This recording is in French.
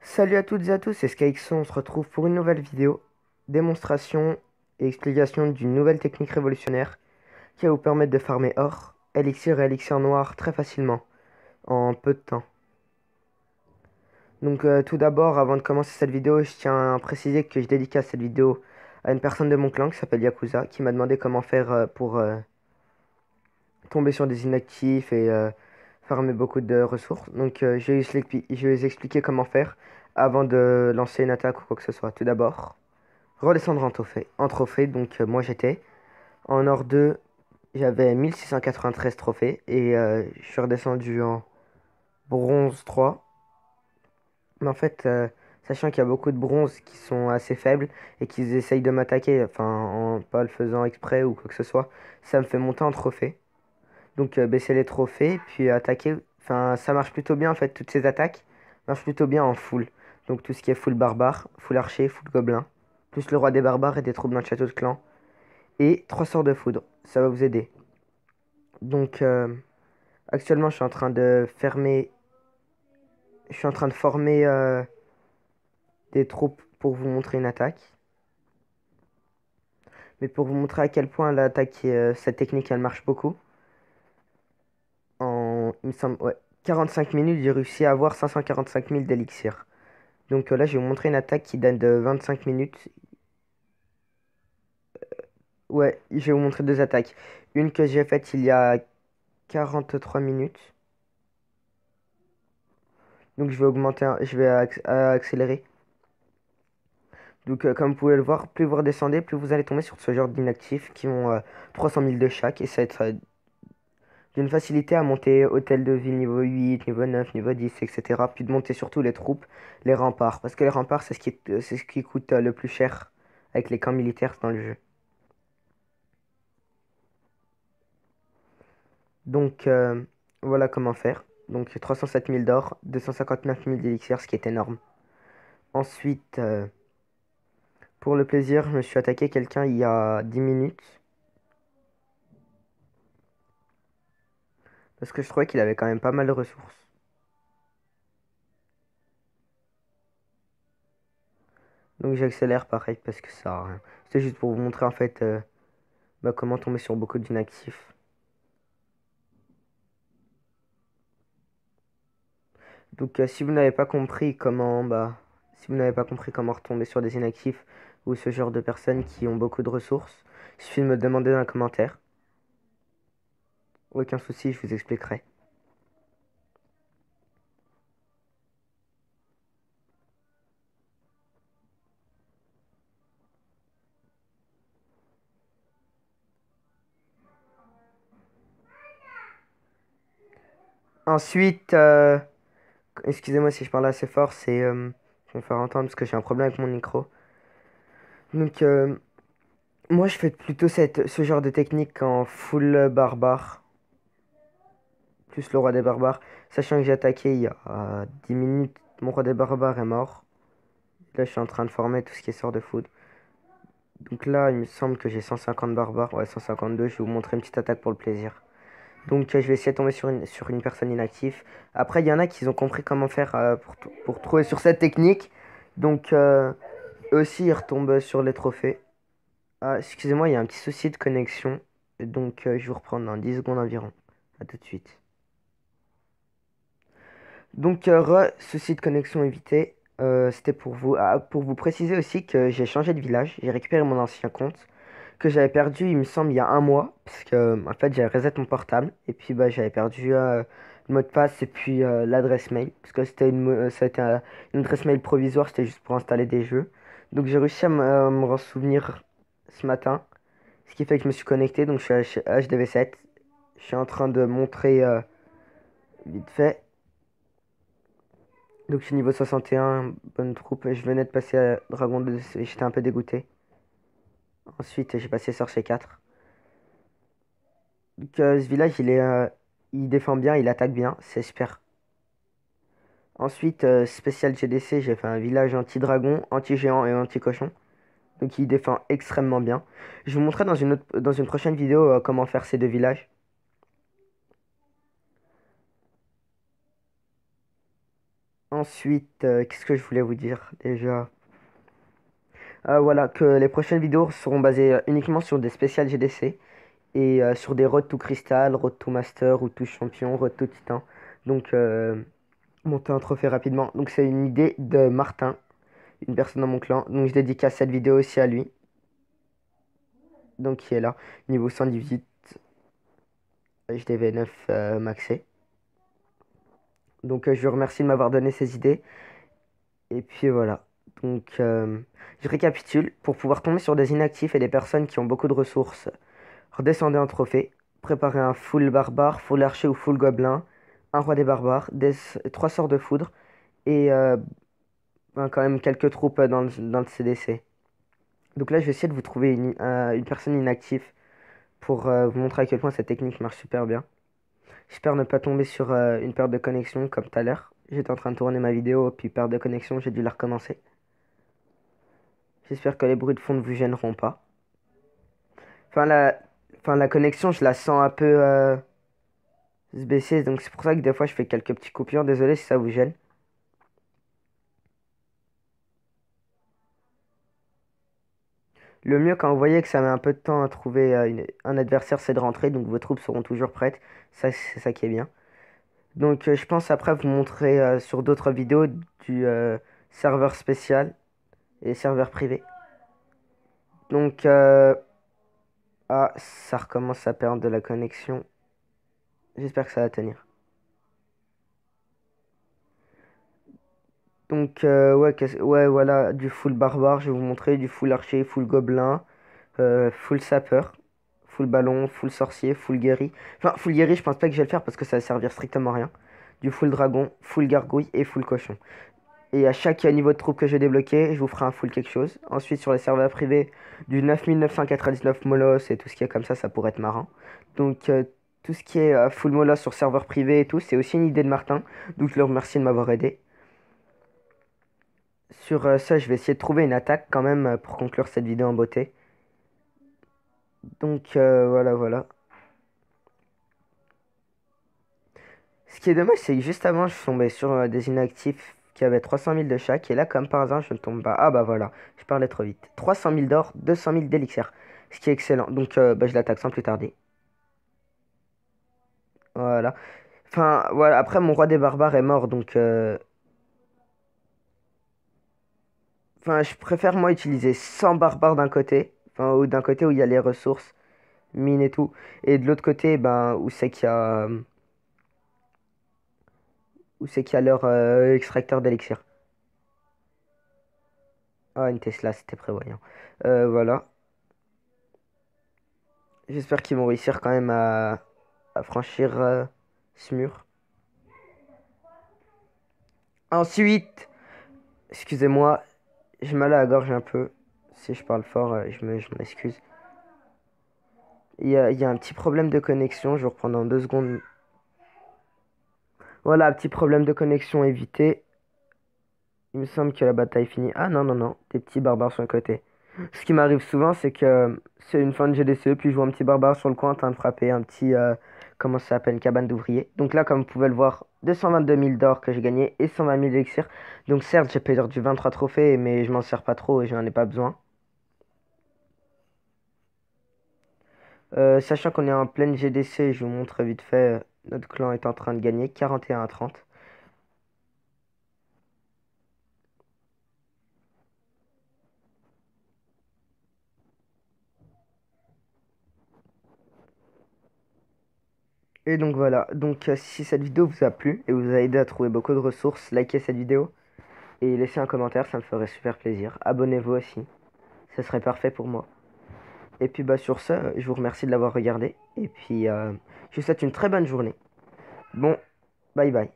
Salut à toutes et à tous, c'est Skyxon, on se retrouve pour une nouvelle vidéo, démonstration et explication d'une nouvelle technique révolutionnaire qui va vous permettre de farmer or, élixir et élixir noir très facilement, en peu de temps. Donc tout d'abord, avant de commencer cette vidéo, je tiens à préciser que je dédicace cette vidéo à une personne de mon clan qui s'appelle Yakuza, qui m'a demandé comment faire pour tomber sur des inactifs et farmer beaucoup de ressources. Donc je vais vous expliquer comment faire avant de lancer une attaque ou quoi que ce soit. Tout d'abord, redescendre en trophée. Donc moi j'étais en or 2, j'avais 1693 trophées et je suis redescendu en bronze 3. Mais en fait, sachant qu'il y a beaucoup de bronzes qui sont assez faibles et qu'ils essayent de m'attaquer, enfin en pas le faisant exprès ou quoi que ce soit, ça me fait monter en trophée. Donc baisser les trophées, puis attaquer. Enfin, ça marche plutôt bien en fait, toutes ces attaques marchent plutôt bien en full. Donc tout ce qui est full barbare, full archer, full gobelin, plus le roi des barbares et des troupes dans le château de clan. Et 3 sorts de foudre, ça va vous aider. Donc actuellement je suis en train de fermer. Je suis en train de former des troupes pour vous montrer une attaque. Mais pour vous montrer à quel point l'attaque, cette technique elle marche beaucoup. Il me semble, ouais, 45 minutes, j'ai réussi à avoir 545 000 d'élixir. Donc là, je vais vous montrer une attaque qui date de 25 minutes. Ouais, je vais vous montrer deux attaques. Une que j'ai faite il y a 43 minutes. Donc je vais augmenter, je vais accélérer. Donc comme vous pouvez le voir, plus vous redescendez, plus vous allez tomber sur ce genre d'inactifs qui ont 300 000 de chaque. Et ça va être d'une facilité à monter hôtel de ville niveau 8, niveau 9, niveau 10, etc. Puis de monter surtout les troupes, les remparts. Parce que les remparts, c'est ce qui coûte le plus cher avec les camps militaires dans le jeu. Donc voilà comment faire. Donc 307 000 d'or, 259 000 d'élixir, ce qui est énorme. Ensuite, pour le plaisir, je me suis attaqué quelqu'un il y a 10 minutes. Parce que je trouvais qu'il avait quand même pas mal de ressources. Donc j'accélère pareil parce que ça sert à rien. C'était juste pour vous montrer en fait comment tomber sur beaucoup d'inactifs. Donc si vous n'avez pas compris comment si vous n'avez pas compris comment retomber sur des inactifs ou ce genre de personnes qui ont beaucoup de ressources, il suffit de me demander dans un commentaire. Aucun souci, je vous expliquerai. Ensuite, excusez-moi si je parle assez fort, je vais me faire entendre parce que j'ai un problème avec mon micro. Donc, moi, je fais plutôt ce genre de technique en full barbare, plus le roi des barbares. Sachant que j'ai attaqué il y a 10 minutes, mon roi des barbares est mort. Là, je suis en train de former tout ce qui est sort de food. Donc là, il me semble que j'ai 150 barbares, ouais, 152. Je vais vous montrer une petite attaque pour le plaisir. Donc, je vais essayer de tomber sur une personne inactive. Après, il y en a qui ont compris comment faire pour trouver sur cette technique. Donc, eux aussi, ils retombent sur les trophées. Ah, excusez-moi, il y a un petit souci de connexion. Donc, je vais vous reprendre dans 10 secondes environ. À tout de suite. Donc, souci de connexion évité. C'était pour vous préciser aussi que j'ai changé de village. J'ai récupéré mon ancien compte que j'avais perdu, il me semble, il y a un mois. Parce que, en fait, j'avais reset mon portable. Et puis, j'avais perdu le mot de passe et puis l'adresse mail. Parce que c'était une adresse mail provisoire, c'était juste pour installer des jeux. Donc, j'ai réussi à me en souvenir ce matin. Ce qui fait que je me suis connecté. Donc, je suis chez HDV7. Je suis en train de montrer vite fait. Donc, je suis niveau 61, bonne troupe. Je venais de passer à Dragon 2 et j'étais un peu dégoûté. Ensuite, j'ai passé Sorcier 4. Donc, ce village, il défend bien, il attaque bien, c'est super. Ensuite, spécial GDC, j'ai fait un village anti-dragon, anti-géant et anti-cochon. Donc, il défend extrêmement bien. Je vous montrerai dans une prochaine vidéo comment faire ces deux villages. Ensuite, qu'est-ce que je voulais vous dire déjà? Voilà, que les prochaines vidéos seront basées uniquement sur des spéciales GDC et sur des Road to Crystal, Road to Master ou to Champion, Road to Titan. Donc, monter un trophée rapidement. Donc, c'est une idée de Martin, une personne dans mon clan. Donc, je dédicace cette vidéo aussi à lui. Donc, qui est là, niveau 118, HDV9 maxé. Donc, je vous remercie de m'avoir donné ces idées. Et puis voilà. Donc, je récapitule. Pour pouvoir tomber sur des inactifs et des personnes qui ont beaucoup de ressources, redescendez un trophée. Préparez un full barbare, full archer ou full gobelin. Un roi des barbares, trois sorts de foudre. Et ben, quand même quelques troupes dans le CDC. Donc là, je vais essayer de vous trouver une personne inactive pour vous montrer à quel point cette technique marche super bien. J'espère ne pas tomber sur une perte de connexion comme tout à l'heure. J'étais en train de tourner ma vidéo, puis perte de connexion, j'ai dû la recommencer. J'espère que les bruits de fond ne vous gêneront pas. Enfin, la connexion, je la sens un peu se baisser, donc c'est pour ça que des fois je fais quelques petites coupures. Désolé si ça vous gêne. Le mieux quand vous voyez que ça met un peu de temps à trouver un adversaire, c'est de rentrer, donc vos troupes seront toujours prêtes. Ça, c'est ça qui est bien. Donc je pense après vous montrer sur d'autres vidéos du serveur spécial et serveur privé. Donc, ça recommence à perdre de la connexion. J'espère que ça va tenir. Donc, ouais, ouais, voilà, du full barbare, je vais vous montrer, du full archer, full gobelin, full sapeur, full ballon, full sorcier, full guéri. Enfin, full guéri, je pense pas que je vais le faire parce que ça va servir strictement à rien. Du full dragon, full gargouille et full cochon. Et à chaque niveau de troupe que j'ai débloqué, je vous ferai un full quelque chose. Ensuite, sur les serveurs privés, du 9999 molos et tout ce qui est comme ça pourrait être marrant. Donc, tout ce qui est full molos sur serveur privé et tout, c'est aussi une idée de Martin. Donc, je le remercie de m'avoir aidé. Sur ça, je vais essayer de trouver une attaque quand même pour conclure cette vidéo en beauté. Donc, voilà, voilà. Ce qui est dommage, c'est que juste avant, je suis tombé sur des inactifs qui avaient 300 000 de chaque. Et là, comme par hasard, je ne tombe pas. Ah bah voilà, je parlais trop vite. 300 000 d'or, 200 000 d'élixir. Ce qui est excellent. Donc, bah, je l'attaque sans plus tarder. Voilà. Enfin, voilà. Après, mon roi des barbares est mort. Donc, enfin, je préfère moi utiliser 100 barbares d'un côté. Enfin, ou d'un côté où il y a les ressources, mines et tout. Et de l'autre côté, ben, où c'est qu'il y a leur extracteur d'élixir. Ah, une Tesla, c'était prévoyant. Voilà. J'espère qu'ils vont réussir quand même à franchir ce mur. Ensuite, excusez-moi, j'ai mal à la gorge un peu. Si je parle fort, je m'en excuse. Il y a un petit problème de connexion. Je vais reprendre dans 2 secondes. Voilà, petit problème de connexion évité. Il me semble que la bataille finit. Ah non, non, non. Des petits barbares sur le côté. Ce qui m'arrive souvent, c'est que c'est une fin de GDCE, puis je vois un petit barbare sur le coin en train de frapper un petit, comment ça s'appelle, une cabane d'ouvriers. Donc là, comme vous pouvez le voir, 222 000 d'or que j'ai gagné et 120 000 d'élixir. Donc certes, j'ai perdu 23 trophées, mais je m'en sers pas trop et j'en ai pas besoin. Sachant qu'on est en pleine GDC, je vous montre vite fait, notre clan est en train de gagner 41 à 30. Et donc voilà, donc si cette vidéo vous a plu et vous a aidé à trouver beaucoup de ressources, likez cette vidéo et laissez un commentaire, ça me ferait super plaisir. Abonnez-vous aussi, ça serait parfait pour moi. Et puis bah sur ce, je vous remercie de l'avoir regardé et puis je vous souhaite une très bonne journée. Bon, bye bye.